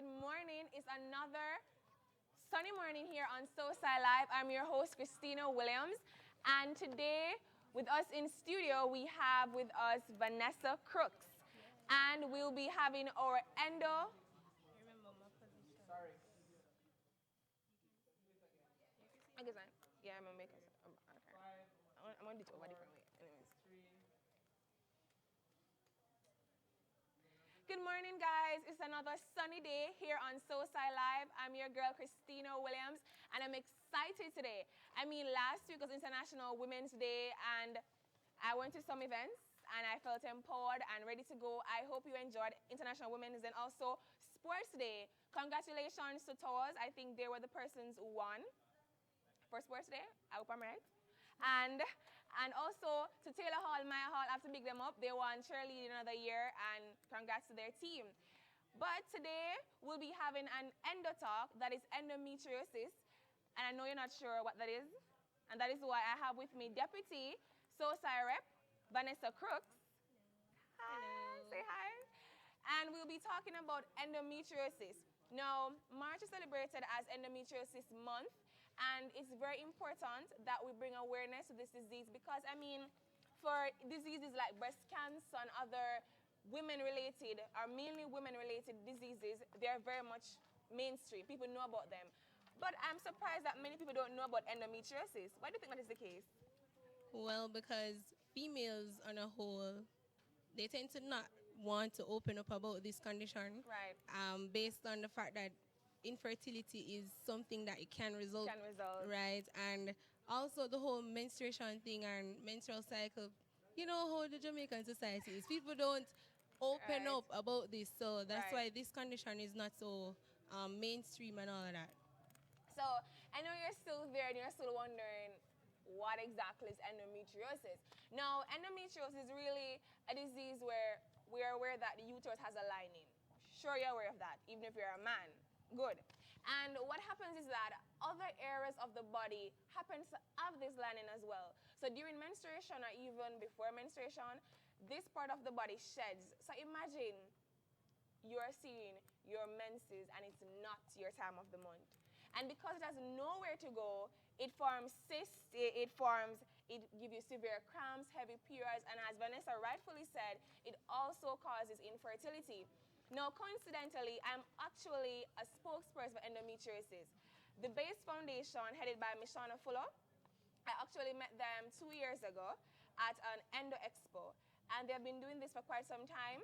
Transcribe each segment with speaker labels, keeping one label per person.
Speaker 1: good morning. It's another sunny morning here on SoSciLive. I'm your host, Christina Williams. And today, with us in studio, we have with us Vanessa Crooks. And we'll be having our endo. Remember my position. Sorry. I guess yeah, I'm going to make it. Okay. I'm going to do it over a different way. Anyways. Good morning, guys. It's another sunny day here on SoSciLive. I'm your girl, Christina Williams, and I'm excited today. Last week was International Women's Day, and I went to some events, and I felt empowered and ready to go. I hope you enjoyed International Women's and also Sports Day. Congratulations to Towers. I think they were the persons who won for Sports Day. I hope I'm right. And also to Taylor Hall, Maya Hall, I have to big them up. They won cheerleading another year, and congrats to their team. But today, we'll be having an endo talk that is endometriosis. And I know you're not sure what that is. And that is why I have with me Deputy SoSci Rep, Vanessa Crooks. Hi, hello. Say hi. And we'll be talking about endometriosis. Now, March is celebrated as Endometriosis Month. And it's very important that we bring awareness to this disease because, for diseases like breast cancer and other women-related, or mainly women-related diseases, they're very much mainstream. People know about them. But I'm surprised that many people don't know about endometriosis. Why do you think that is the case?
Speaker 2: Well, because females on a whole, they tend to not want to open up about this condition.
Speaker 1: Right.
Speaker 2: Based on the fact that infertility is something that it can result. Right. And also the whole menstruation thing and menstrual cycle. You know how the Jamaican society is. People don't open up about this. So that's why this condition is not so mainstream and all of that.
Speaker 1: So I know you're still there and you're still wondering what exactly is endometriosis. Now, endometriosis is really a disease where we are aware that the uterus has a lining. Sure, you're aware of that, even if you're a man. Good. And what happens is that other areas of the body happens to have this lining as well. So during menstruation or even before menstruation, this part of the body sheds. So imagine you're seeing your menses and it's not your time of the month. And because it has nowhere to go, it forms cysts, it gives you severe cramps, heavy periods, and as Vanessa rightfully said, it also causes infertility. Now, coincidentally, I'm actually a spokesperson for endometriosis. The BASE Foundation, headed by Ms. Shauna Fuller, I actually met them 2 years ago at an Endo Expo. And they've been doing this for quite some time.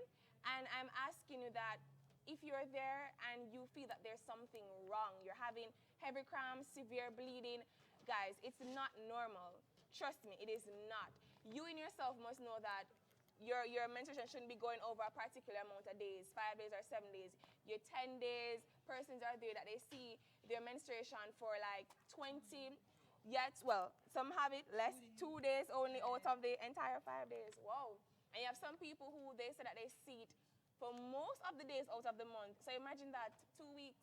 Speaker 1: And I'm asking you that if you're there and you feel that there's something wrong, you're having heavy cramps, severe bleeding, guys, it's not normal. Trust me, it is not. You in yourself must know that your menstruation shouldn't be going over a particular amount of days, 5 days or 7 days. Your 10 days, persons are there that they see their menstruation for like 20, yet, well, some have it less, 2 days only out of the entire 5 days. Whoa. And you have some people who they say that they see it for most of the days out of the month. So imagine that, 2 weeks.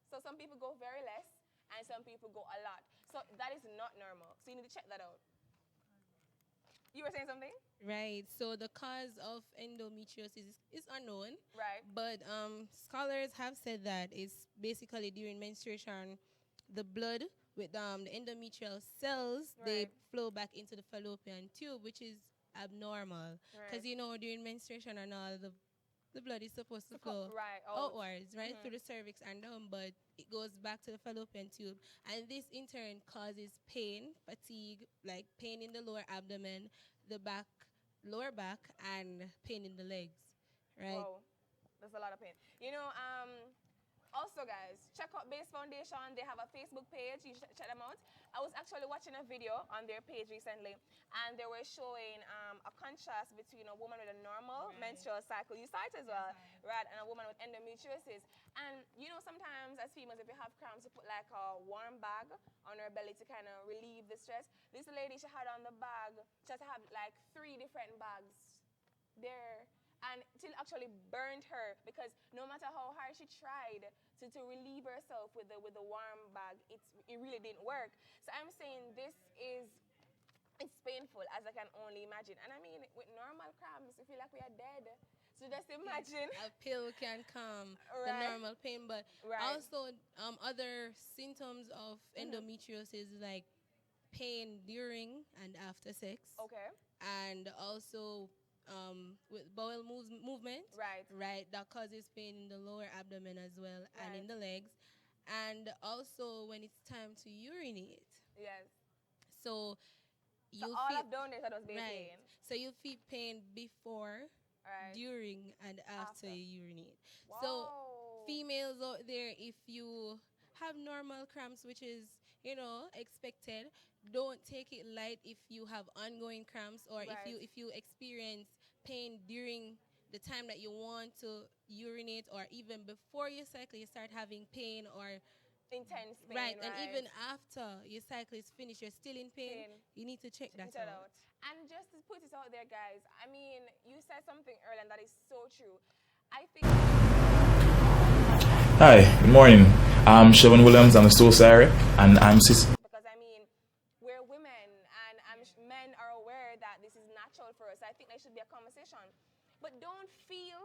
Speaker 1: So some people go very less and some people go a lot. So that is not normal. So you need to check that out. You were saying something?
Speaker 2: Right. So the cause of endometriosis is unknown.
Speaker 1: Right.
Speaker 2: But scholars have said that it's basically during menstruation, the blood with the endometrial cells, they flow back into the fallopian tube, which is abnormal. Because, during menstruation and all, the blood is supposed to flow outwards, through the cervix and down, but it goes back to the fallopian tube. And this in turn causes pain, fatigue, like pain in the lower abdomen, the back, lower back, and pain in the legs, right?
Speaker 1: Wow, that's a lot of pain. Also, guys, check out BASE Foundation. They have a Facebook page. You should check them out. I was actually watching a video on their page recently, and they were showing a contrast between a woman with a normal menstrual cycle, you saw it as well, right, and a woman with endometriosis. And, sometimes as females, if you have cramps, you put like a warm bag on her belly to kind of relieve the stress. This lady, she had on the bag, she had to have like 3 different bags there. And it actually burned her because no matter how hard she tried to relieve herself with the warm bag, it really didn't work. So I'm saying it's painful as I can only imagine. And with normal cramps, we feel like we are dead. So just imagine.
Speaker 2: A pill can calm the
Speaker 1: Right.
Speaker 2: normal pain, but
Speaker 1: Right.
Speaker 2: also other symptoms of endometriosis like pain during and after sex,
Speaker 1: Okay.
Speaker 2: and also with bowel movement,
Speaker 1: Right.
Speaker 2: right, that causes pain in the lower abdomen as well and in
Speaker 1: Right.
Speaker 2: the legs, and also when it's time to urinate.
Speaker 1: Yes.
Speaker 2: So
Speaker 1: So
Speaker 2: you
Speaker 1: all
Speaker 2: feel
Speaker 1: of down there that was being
Speaker 2: right.
Speaker 1: pain.
Speaker 2: So you feel pain before,
Speaker 1: Right.
Speaker 2: during, and after
Speaker 1: After.
Speaker 2: you urinate.
Speaker 1: Wow.
Speaker 2: So females out there, if you have normal cramps, which is expected, don't take it light if you have ongoing cramps, or
Speaker 1: Right.
Speaker 2: if you experience pain during the time that you want to urinate, or even before your cycle you start having pain, or
Speaker 1: Intense pain.
Speaker 2: right, and even after your cycle is finished you're still in pain.
Speaker 1: Pain.
Speaker 2: You need to check that
Speaker 1: Check it
Speaker 2: out.
Speaker 1: And just to put it out there, guys, I mean, you said something earlier and that is so true. I think.
Speaker 3: Hi, good morning. I'm Siobhan Williams. I'm a SoSciLive, and I'm
Speaker 1: Because I mean, we're women, and men are aware that this is natural for us. I think there should be a conversation, but don't feel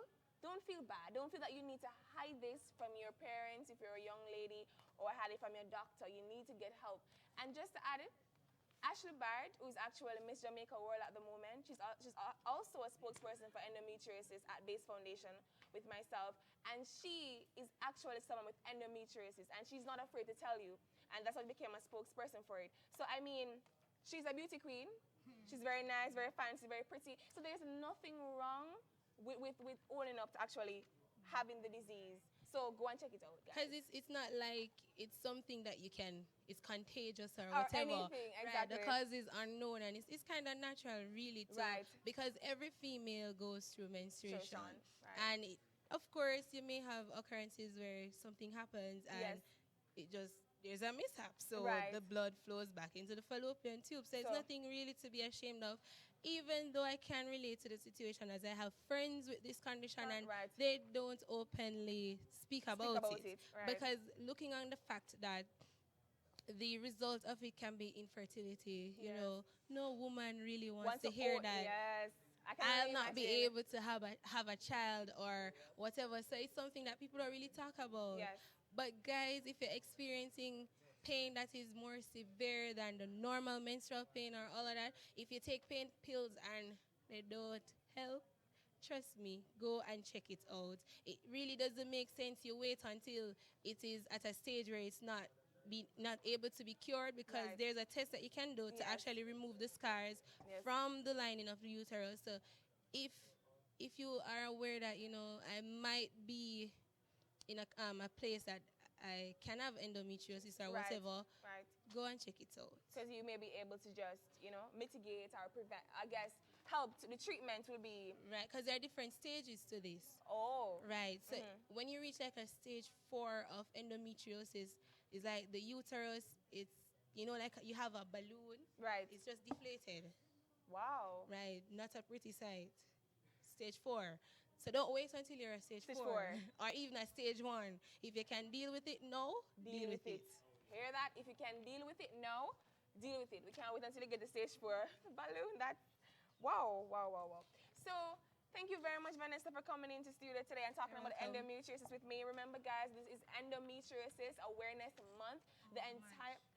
Speaker 1: bad. Don't feel that you need to hide this from your parents if you're a young lady, or hide it from your doctor. You need to get help. And just to add it, Ashley Bard, who is actually Miss Jamaica World at the moment, she's also a spokesperson for endometriosis at Base Foundation with myself, and she is actually someone with endometriosis, and she's not afraid to tell you, and that's why I became a spokesperson for it. So I mean, she's a beauty queen. She's very nice, very fancy, very pretty. So there's nothing wrong with owning up to actually having the disease. So go and check it out, guys.
Speaker 2: Because it's not like it's something that it's contagious or
Speaker 1: Or
Speaker 2: whatever.
Speaker 1: anything,
Speaker 2: Right,
Speaker 1: exactly.
Speaker 2: the cause is unknown, and it's kind of natural, really, too.
Speaker 1: Right.
Speaker 2: Because every female goes through menstruation.
Speaker 1: Right.
Speaker 2: And of course, you may have occurrences where something happens and
Speaker 1: Yes.
Speaker 2: there's a mishap. So
Speaker 1: Right.
Speaker 2: the blood flows back into the fallopian tube. So it's nothing really to be ashamed of. Even though I can relate to the situation, as I have friends with this condition and
Speaker 1: Right.
Speaker 2: they don't openly speak about it.
Speaker 1: Right.
Speaker 2: Because looking on the fact that the result of it can be infertility,
Speaker 1: Yes.
Speaker 2: no woman really wants
Speaker 1: Want
Speaker 2: to hear that.
Speaker 1: Yes. I can
Speaker 2: I'll
Speaker 1: only
Speaker 2: not be
Speaker 1: imagine.
Speaker 2: able to have a child or whatever. So it's something that people don't really talk about.
Speaker 1: Yes.
Speaker 2: But guys, if you're experiencing pain that is more severe than the normal menstrual pain or all of that, if you take pain pills and they don't help, trust me, go and check it out. It really doesn't make sense you wait until it is at a stage where it's not able to be cured, because
Speaker 1: Right.
Speaker 2: there's a test that you can do to
Speaker 1: Yes.
Speaker 2: actually remove the scars
Speaker 1: Yes.
Speaker 2: from the lining of the uterus. So if you are aware that I might be in a place that I can have endometriosis or
Speaker 1: Right.
Speaker 2: whatever,
Speaker 1: Right.
Speaker 2: go and check it out.
Speaker 1: Because you may be able to just, mitigate or prevent, I guess, help. The treatment will be,
Speaker 2: Right, because there are different stages to this.
Speaker 1: oh.
Speaker 2: Right, so when you reach like a stage 4 of endometriosis, it's like the uterus, it's, like you have a balloon,
Speaker 1: Right.
Speaker 2: it's just deflated.
Speaker 1: Wow.
Speaker 2: Right, not a pretty sight. Stage 4. So don't wait until you're at stage 4 or even at stage 1. If you can deal with it now, deal with it.
Speaker 1: Hear that? If you can deal with it now, deal with it. We can't wait until you get the stage 4 balloon. That's wow. So thank you very much, Vanessa, for coming into studio today and talking about endometriosis with me. Remember, guys, this is Endometriosis Awareness Month, the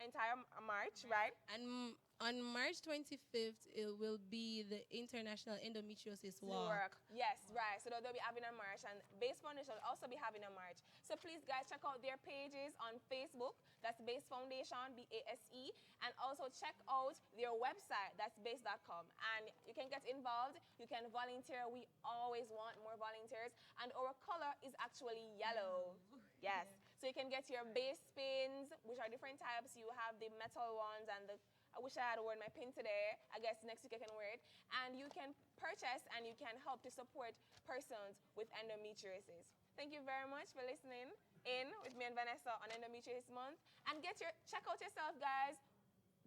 Speaker 1: entire March, right?
Speaker 2: And on March 25th, it will be the International Endometriosis Walk.
Speaker 1: Yes, right. So they'll be having a march, and Base Foundation will also be having a march. So please, guys, check out their pages on Facebook. That's Base Foundation, BASE. And also check out their website. That's base.com. And you can get involved. You can volunteer. We always want more volunteers. And our color is actually yellow. Yes. So you can get your base pins, which are different types. You have the metal ones and I wish I had worn my pin today. I guess next week I can wear it. And you can purchase and you can help to support persons with endometriosis. Thank you very much for listening in with me and Vanessa on Endometriosis Month. And check out yourself, guys.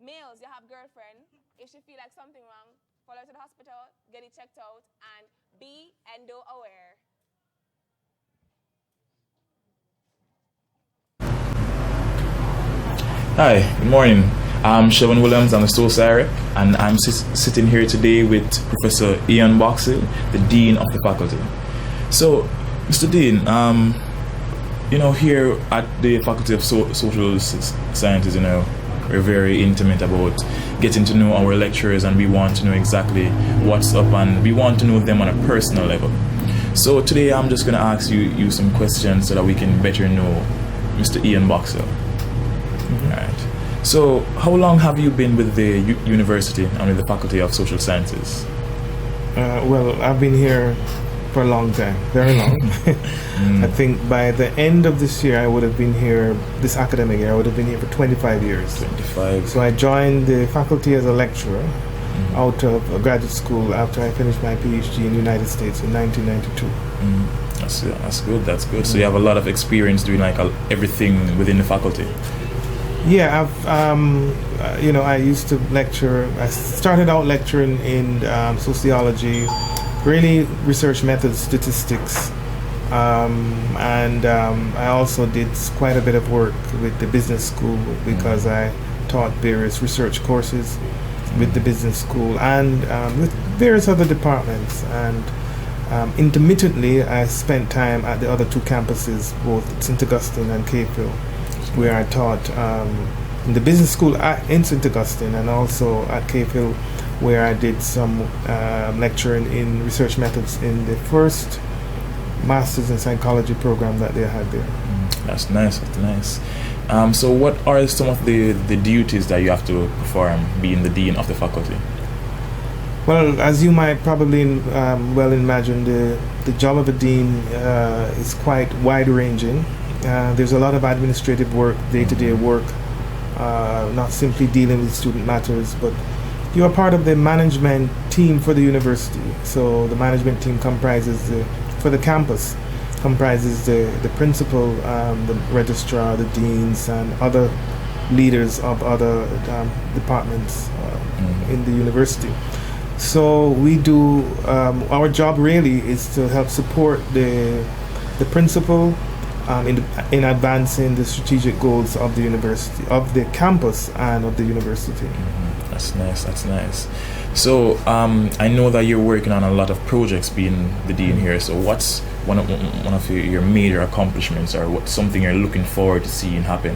Speaker 1: Males, you have girlfriend. If you feel like something wrong, follow her to the hospital, get it checked out, and be endo aware.
Speaker 3: Hi, good morning. I'm Siobhan Williams. I'm a SoSciLive, and I'm sitting here today with Professor Ian Boxell, the Dean of the faculty. So, Mr. Dean, here at the Faculty of Social Sciences, we're very intimate about getting to know our lecturers, and we want to know exactly what's up, and we want to know them on a personal level. So today I'm just going to ask you some questions so that we can better know Mr. Ian Boxer. All right. So how long have you been with the university and with the Faculty of Social Sciences?
Speaker 4: Well, I've been here for a long time, very long. I think by the end of this year, I would have been here, this academic year, I would have been here for 25 years. 25. So I joined the faculty as a lecturer out of a graduate school after I finished my PhD in the United States in 1992. That's good. So you have a lot of experience doing like everything within the faculty. Yeah, I used to lecture. I started out lecturing in sociology, really research methods, statistics, and I also did quite a bit of work with the business school because I taught various research courses with the business school and with various other departments. And intermittently, I spent time at the other two campuses, both St. Augustine and Cave-Hill, where I taught in the business school in St. Augustine and also at Cave-Hill, where I did some lecturing in research methods in the first Masters in Psychology program that they had there.
Speaker 3: That's nice. So what are some of the duties that you have to perform being the dean of the faculty?
Speaker 4: Well, as you might probably well imagine, the job of a dean is quite wide-ranging. There's a lot of administrative work, day-to-day work, not simply dealing with student matters, but you are part of the management team for the university. So the management team for the campus, comprises the principal, the registrar, the deans, and other leaders of other departments in the university. So we do, our job really is to help support the principal in advancing the strategic goals of the university, of the campus and of the university.
Speaker 3: That's nice. So I know that you're working on a lot of projects being the dean here. So what's one of your major accomplishments, or what's something you're looking forward to seeing happen?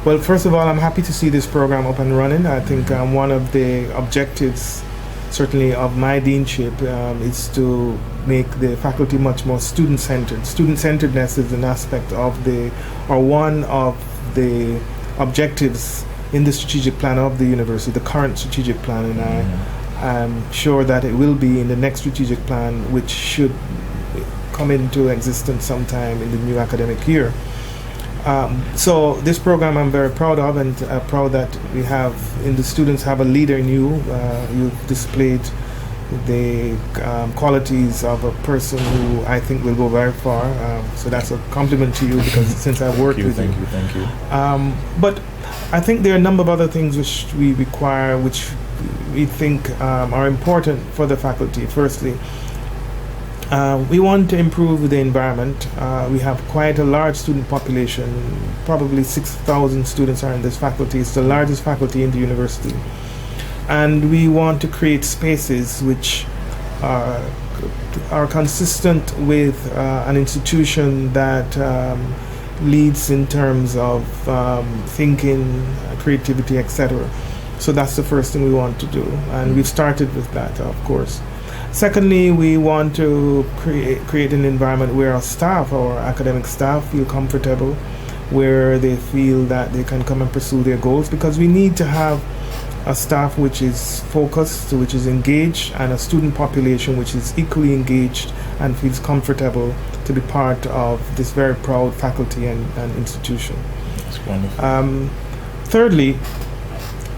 Speaker 4: Well, first of all, I'm happy to see this program up and running. I think one of the objectives, certainly of my deanship, is to make the faculty much more student-centered. Student-centeredness is an aspect of one of the objectives in the strategic plan of the university, the current strategic plan, and I'm sure that it will be in the next strategic plan, which should come into existence sometime in the new academic year. So this program I'm very proud of, and proud that we have, the students have a leader in you. You've displayed the qualities of a person who I think will go very far. So that's a compliment to you, because since I've worked with you.
Speaker 3: Thank you.
Speaker 4: But I think there are a number of other things which we require, which we think are important for the faculty. Firstly, we want to improve the environment. We have quite a large student population. Probably 6,000 students are in this faculty. It's the largest faculty in the university. And we want to create spaces which are consistent with an institution that leads in terms of thinking, creativity, etc. So that's the first thing we want to do, and we've started with that, of course. Secondly, we want to create an environment where our academic staff feel comfortable, where they feel that they can come and pursue their goals, because we need to have a staff which is focused, which is engaged, and a student population which is equally engaged and feels comfortable to be part of this very proud faculty and institution.
Speaker 3: That's wonderful.
Speaker 4: Thirdly,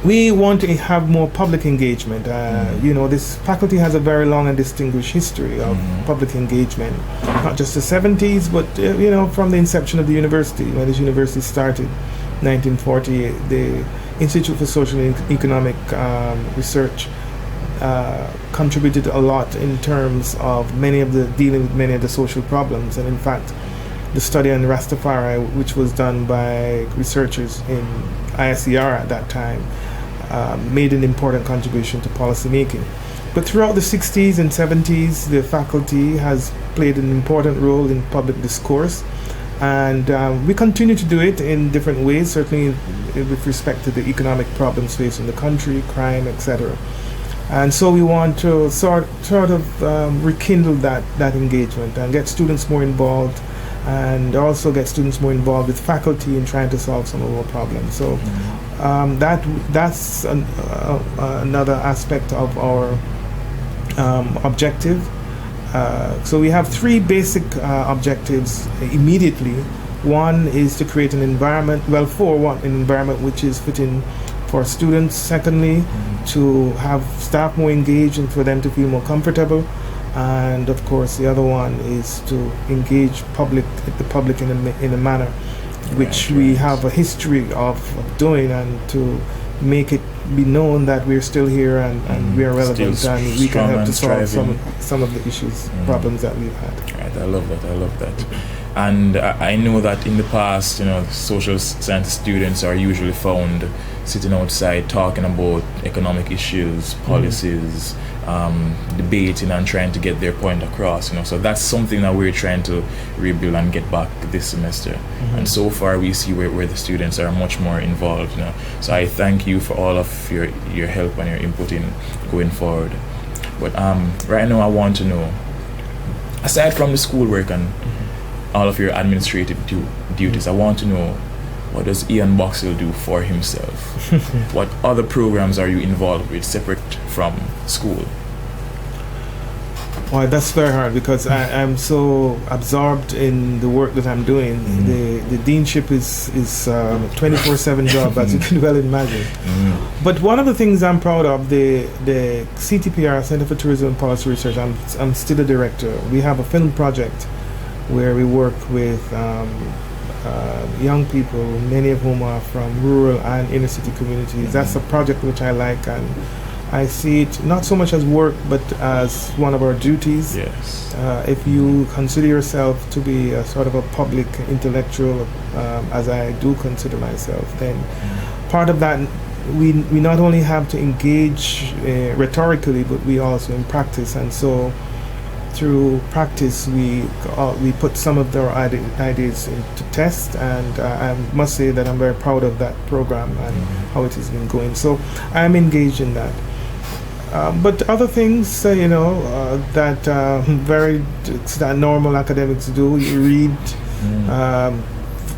Speaker 4: we want to have more public engagement. This faculty has a very long and distinguished history of public engagement, not just the 70s, but from the inception of the university. When this university started, 1940, the Institute for Social and Economic Research contributed a lot in terms of dealing with many of the social problems. And in fact, the study on Rastafari, which was done by researchers in ISER at that time, made an important contribution to policy making. But throughout the 60s and 70s, the faculty has played an important role in public discourse. And we continue to do it in different ways, certainly with respect to the economic problems facing the country, crime, etc. And so we want to sort of rekindle that engagement and get students more involved, and also get students more involved with faculty in trying to solve some of our problems. So that's another aspect of our objective. So we have three basic objectives immediately. One is to create an environment, an environment which is fitting for students. Secondly, to have staff more engaged and for them to feel more comfortable. And of course, the other one is to engage the public in a manner which we have a history of doing, and to make it be known that we're still here and we are relevant and we can help to solve some of the issues, problems that we've had.
Speaker 3: Right, I love that. And I know that in the past, social science students are usually found sitting outside talking about economic issues, policies, debating and trying to get their point across. So that's something that we're trying to rebuild and get back this semester. And so far we see where the students are much more involved. So I thank you for all of your help and your input in going forward. But right now I want to know, aside from the schoolwork and all of your administrative duties, I want to know, what does Ian Boxhill do for himself? What other programs are you involved with separate from school?
Speaker 4: Well, that's very hard because I'm so absorbed in the work that I'm doing. The deanship is a 24/7 job, as you can well imagine. But one of the things I'm proud of, the CTPR, Center for Tourism and Policy Research, I'm still a director. We have a film project where we work with young people, many of whom are from rural and inner city communities. That's a project which I like, and I see it not so much as work but as one of our duties.
Speaker 3: Yes.
Speaker 4: If you consider yourself to be a sort of a public intellectual, as I do consider myself, then part of that, we not only have to engage rhetorically, but we also in practice. And so through practice, we put some of their ideas into test, and I must say that I'm very proud of that program and how it has been going. So I'm engaged in that. But other things, that normal academics do. You read,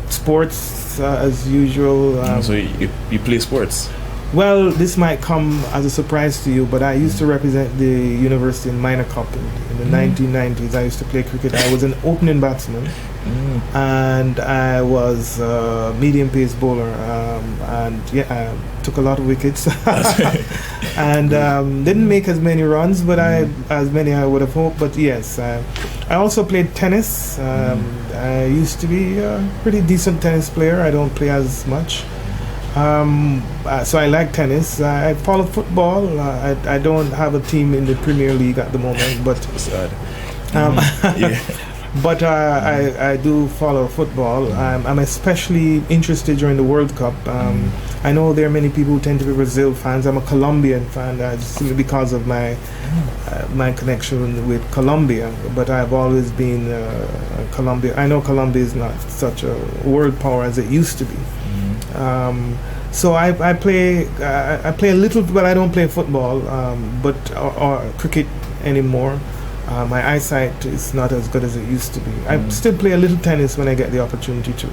Speaker 4: sports as usual.
Speaker 3: So you play sports?
Speaker 4: Well, this might come as a surprise to you, but I used to represent the university in minor cup in the 1990s. I used to play cricket. I was an opening batsman, and I was a medium pace bowler, and I took a lot of wickets, and didn't make as many runs, but as many I would have hoped. But yes, I also played tennis. I used to be a pretty decent tennis player. I don't play as much. So I like tennis. I follow football. I don't have a team in the Premier League at the moment, but but I do follow football. I'm especially interested during the World Cup. I know there are many people who tend to be Brazil fans. I'm a Colombian fan, simply because of my connection with Colombia. But I've always been Colombia. I know Colombia is not such a world power as it used to be. So I play a little, but I don't play football, or cricket anymore. My eyesight is not as good as it used to be. I still play a little tennis when I get the opportunity to.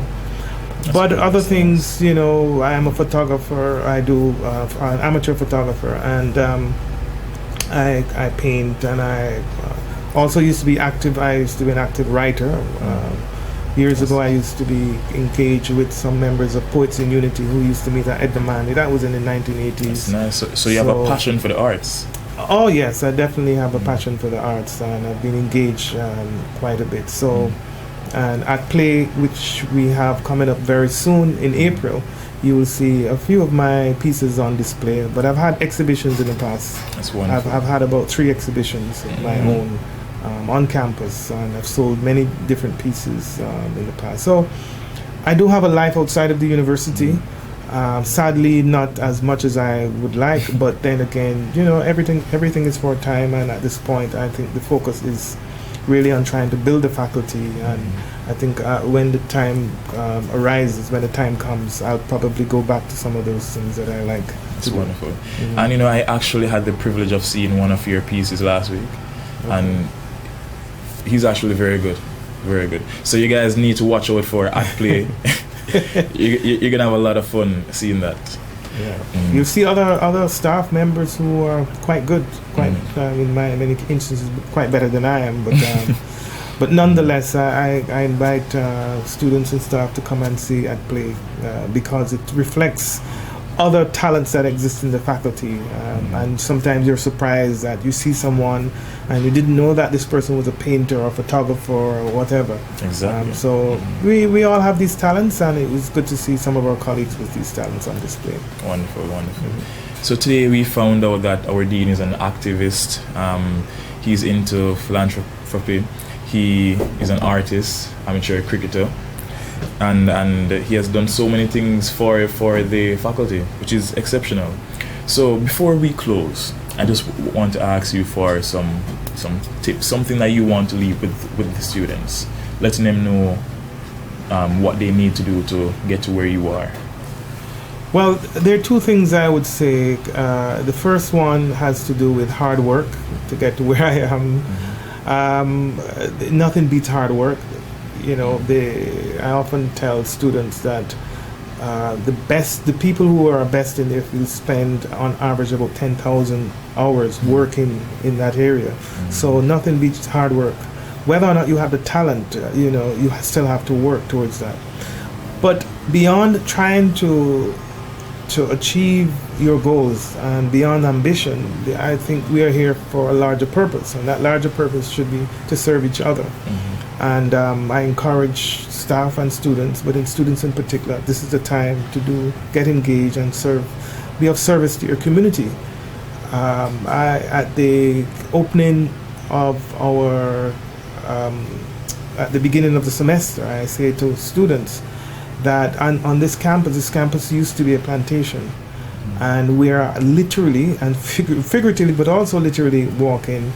Speaker 4: But other things, I am a photographer. I do an amateur photographer, and I paint, and I also used to be active. I used to be an active writer. Years ago, I used to be engaged with some members of Poets in Unity who used to meet at Edamame. That was in the 1980s.
Speaker 3: That's nice. So you have a passion for the arts?
Speaker 4: Oh, yes, I definitely have a passion for the arts, and I've been engaged quite a bit. So, and at Play, which we have coming up very soon in April, you will see a few of my pieces on display. But I've had exhibitions in the past.
Speaker 3: That's wonderful.
Speaker 4: I've had about 3 exhibitions of my own. On campus, and I've sold many different pieces in the past. So I do have a life outside of the university. Sadly, not as much as I would like, but then again, everything is for a time, and at this point, I think the focus is really on trying to build the faculty, and I think when the time arises, when the time comes, I'll probably go back to some of those things that I like.
Speaker 3: It's wonderful. And I actually had the privilege of seeing one of your pieces last week, and he's actually very good, very good. So you guys need to watch out for At Play. You're gonna have a lot of fun seeing that.
Speaker 4: Yeah. You'll see other staff members who are quite good, quite in many instances quite better than I am, but but nonetheless, I invite students and staff to come and see At Play because it reflects other talents that exist in the faculty, and sometimes you're surprised that you see someone and you didn't know that this person was a painter or photographer or whatever.
Speaker 3: Exactly.
Speaker 4: So we all have these talents, and it was good to see some of our colleagues with these talents on display.
Speaker 3: Wonderful, wonderful. So today we found out that our dean is an activist. He's into philanthropy. He is an artist, amateur cricketer. And he has done so many things for the faculty, which is exceptional. So before we close, I just want to ask you for some tips, something that you want to leave with the students, letting them know what they need to do to get to where you are.
Speaker 4: Well, there are two things I would say. The first one has to do with hard work to get to where I am. Nothing beats hard work. I often tell students that the people who are best in their field spend on average about 10,000 hours working in that area. So nothing beats hard work. Whether or not you have the talent, you still have to work towards that. But beyond trying to achieve your goals and beyond ambition, I think we are here for a larger purpose, and that larger purpose should be to serve each other. And I encourage staff and students, but in students in particular, this is the time to get engaged and be of service to your community. At the opening of our, at the beginning of the semester, I say to students that on this campus used to be a plantation, and we are literally and figuratively, but also literally walking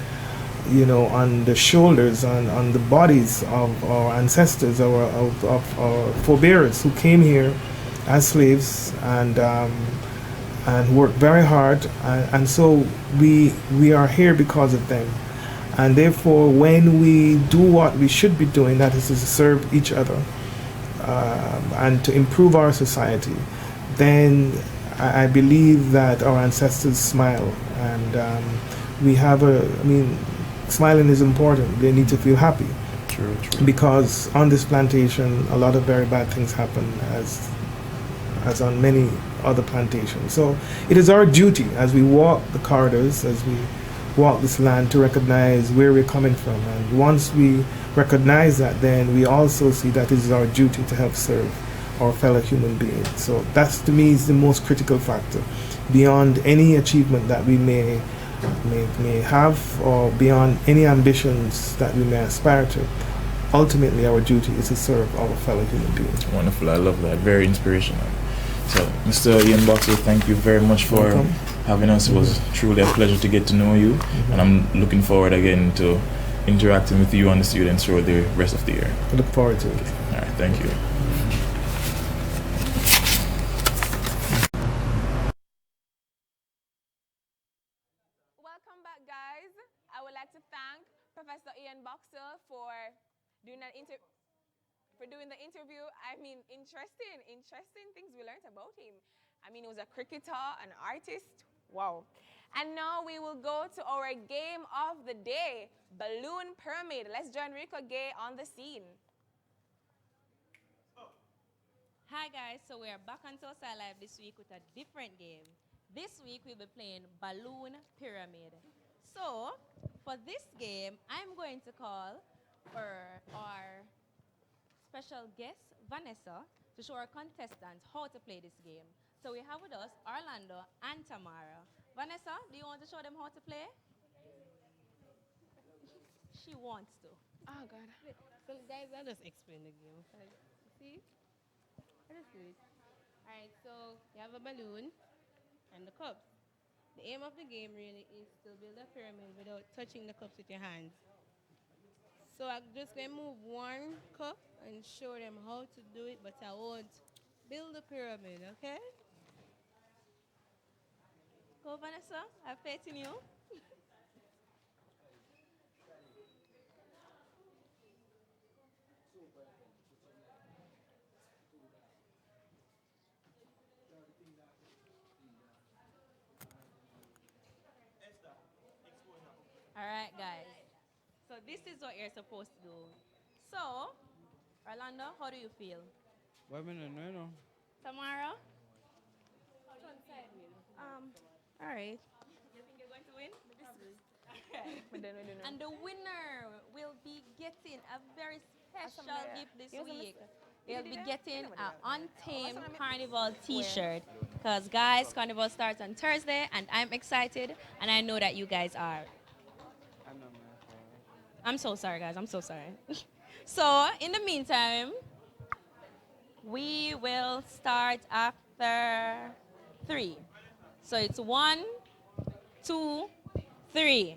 Speaker 4: on the shoulders, on the bodies of our ancestors, of our forebears who came here as slaves and worked very hard, and so we are here because of them. And therefore, when we do what we should be doing, that is to serve each other and to improve our society, then I believe that our ancestors smile, and we have smiling is important. They need to feel happy.
Speaker 3: True.
Speaker 4: Because on this plantation, a lot of very bad things happen, as on many other plantations. So it is our duty as we walk the corridors, as we walk this land, to recognize where we're coming from. And once we recognize that, then we also see that it is our duty to help serve our fellow human beings. So that's, to me, is the most critical factor. Beyond any achievement that we may have, or beyond any ambitions that we may aspire to, ultimately our duty is to serve our fellow human beings.
Speaker 3: Wonderful, I love that. Very inspirational. So, Mr. Ian Boxer, thank you very much for having us. It was truly a pleasure to get to know you, and I'm looking forward again to interacting with you and the students throughout the rest of the year.
Speaker 4: I look forward to it.
Speaker 3: All right, thank you.
Speaker 1: Welcome back, guys. I would like to thank Professor Ian Boxer for doing the interview. Interesting things we learned about him. He was a cricketer, an artist. Wow. And now we will go to our game of the day, Balloon Pyramid. Let's join Rico Gay on the scene.
Speaker 5: Hi guys, so we are back on SoSciLive this week with a different game. This week we'll be playing Balloon Pyramid. So, for this game, I'm going to call for our special guest, Vanessa, to show our contestants how to play this game. So we have with us Orlando and Tamara. Vanessa, do you want to show them how to play? She wants to.
Speaker 1: Oh, God.
Speaker 2: So guys, I'll just explain the game. See? I just do it. All right, so you have a balloon and the cups. The aim of the game really is to build a pyramid without touching the cups with your hands. So I'm just going to move one cup and show them how to do it, but I won't build a pyramid, okay?
Speaker 5: Go, Vanessa. I have faith in you. All right, guys. So this is what you're supposed to do. So, Orlando, how do you feel?
Speaker 6: Wait a minute, no.
Speaker 5: Tamara? All right. You think you're going to win?
Speaker 1: But then we don't know.
Speaker 5: And the winner will be getting a very special gift this week. They'll be getting an Untamed Carnival t-shirt. Because, guys, Carnival starts on Thursday, and I'm excited, and I know that you guys are.
Speaker 6: I know, man.
Speaker 5: I'm so sorry, guys. I'm so sorry. So, in the meantime, we will start after 3. So, it's 1, 2, 3.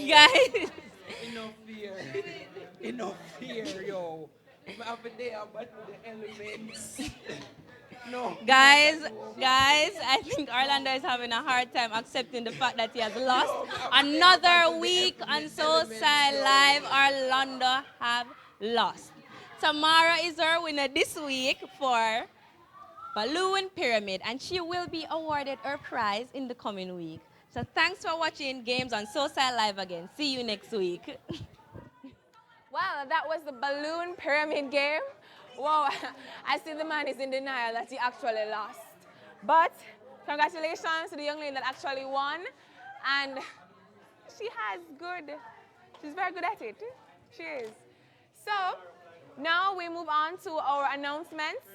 Speaker 5: Guys,
Speaker 6: Enough fear. Enough fear, yo. I'm over there, but the elements. No.
Speaker 5: guys, I think Orlando is having a hard time accepting the fact that he has lost another week on SoSciLive. Orlando have lost. Tamara is our winner this week for Balloon Pyramid, and she will be awarded her prize in the coming week. So thanks for watching Games on SoSciLive again. See you next week.
Speaker 1: Well, that was the balloon pyramid game. Whoa, I see the man is in denial that he actually lost. But congratulations to the young lady that actually won. And she's very good at it. She is. So now we move on to our announcements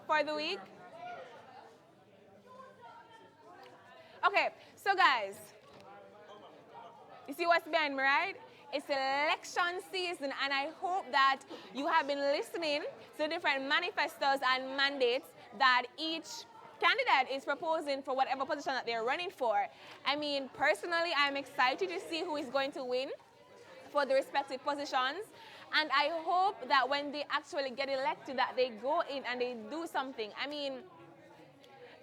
Speaker 1: for the week. Okay, so guys, you see what's behind me, right? It's election season, and I hope that you have been listening to the different manifestos and mandates that each candidate is proposing for whatever position that they're running for. I mean, personally, I'm excited to see who is going to win for the respective positions. And I hope that when they actually get elected, that they go in and they do something. I mean,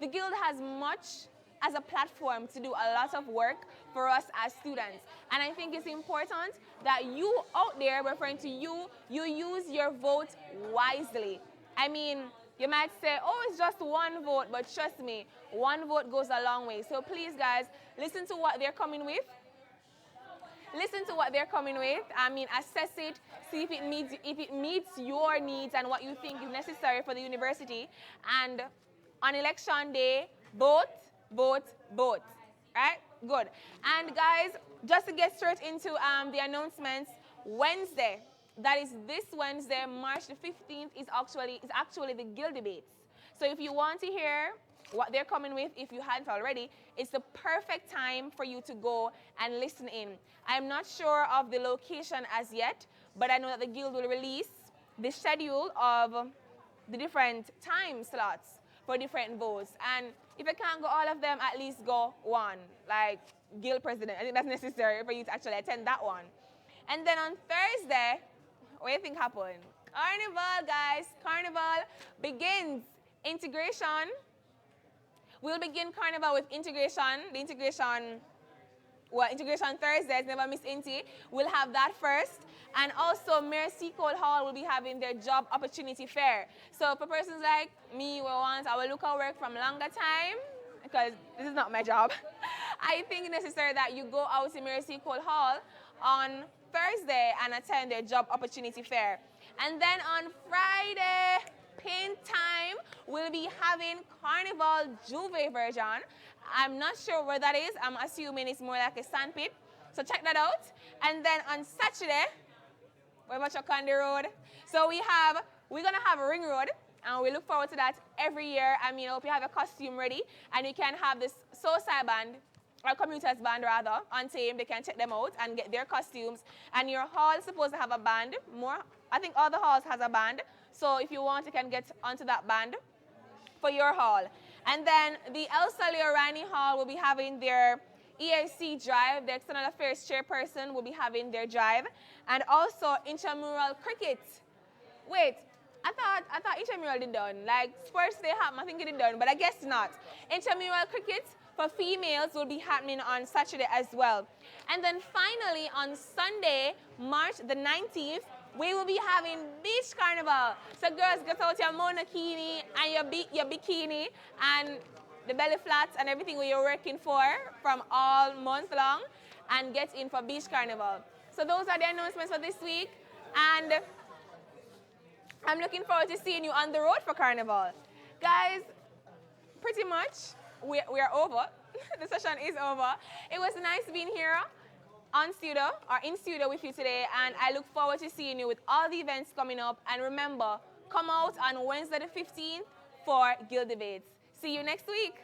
Speaker 1: the Guild has much as a platform to do a lot of work for us as students. And I think it's important that you out there, referring to you use your vote wisely. I mean, you might say, oh, it's just one vote, but trust me, one vote goes a long way. So please, guys, listen to what they're coming with. Listen to what they're coming with. I mean, assess it, see if it meets your needs and what you think is necessary for the university. And on election day, vote. Right? Good. And guys, just to get straight into the announcements, Wednesday, that is this Wednesday, March the 15th, is actually the Guild debates. So if you want to hear what they're coming with, if you hadn't already, it's the perfect time for you to go and listen in. I'm not sure of the location as yet, but I know that the Guild will release the schedule of the different time slots for different votes. And if you can't go all of them, at least go one, like Guild president. I think that's necessary for you to actually attend that one. And then on Thursday, what do you think happened? Carnival, guys. Carnival begins. Integration. We'll begin Carnival with integration. The integration well, Integration Thursdays, never miss Inti. We'll have that first. And also, Mercy Cole Hall will be having their job opportunity fair. So for persons like me who wants, I will look at work from longer time, because this is not my job. I think it's necessary that you go out to Mercy Cole Hall on Thursday and attend their job opportunity fair. And then on Friday, paint time, we'll be having Carnival Juve version. I'm not sure where that is. I'm assuming it's more like a sandpit. So check that out. And then on Saturday, we're much on the road. So we're gonna have a ring road, and we look forward to that every year. I mean, I hope you have a costume ready, and you can have this SoSci band, or commuters band rather, on team. They can check them out and get their costumes. And your hall is supposed to have a band. I think all the halls has a band. So if you want, you can get onto that band for your hall. And then the Elsa Leorani Hall will be having their EAC drive. The External Affairs Chairperson will be having their drive. And also intramural cricket. Wait, I thought intramural did done. Like sports day happened, I think it did done, but I guess not. Intramural cricket for females will be happening on Saturday as well. And then finally on Sunday, March the 19th, we will be having beach carnival. So girls, get out your monokini and your bikini and the belly flats and everything you're working for from all month long, and get in for beach carnival. So those are the announcements for this week, and I'm looking forward to seeing you on the road for carnival. Guys, pretty much we're over. The session is over. It was nice being here in studio with you today, and I look forward to seeing you with all the events coming up. And remember, come out on Wednesday the 15th for Guild Debates. See you next week.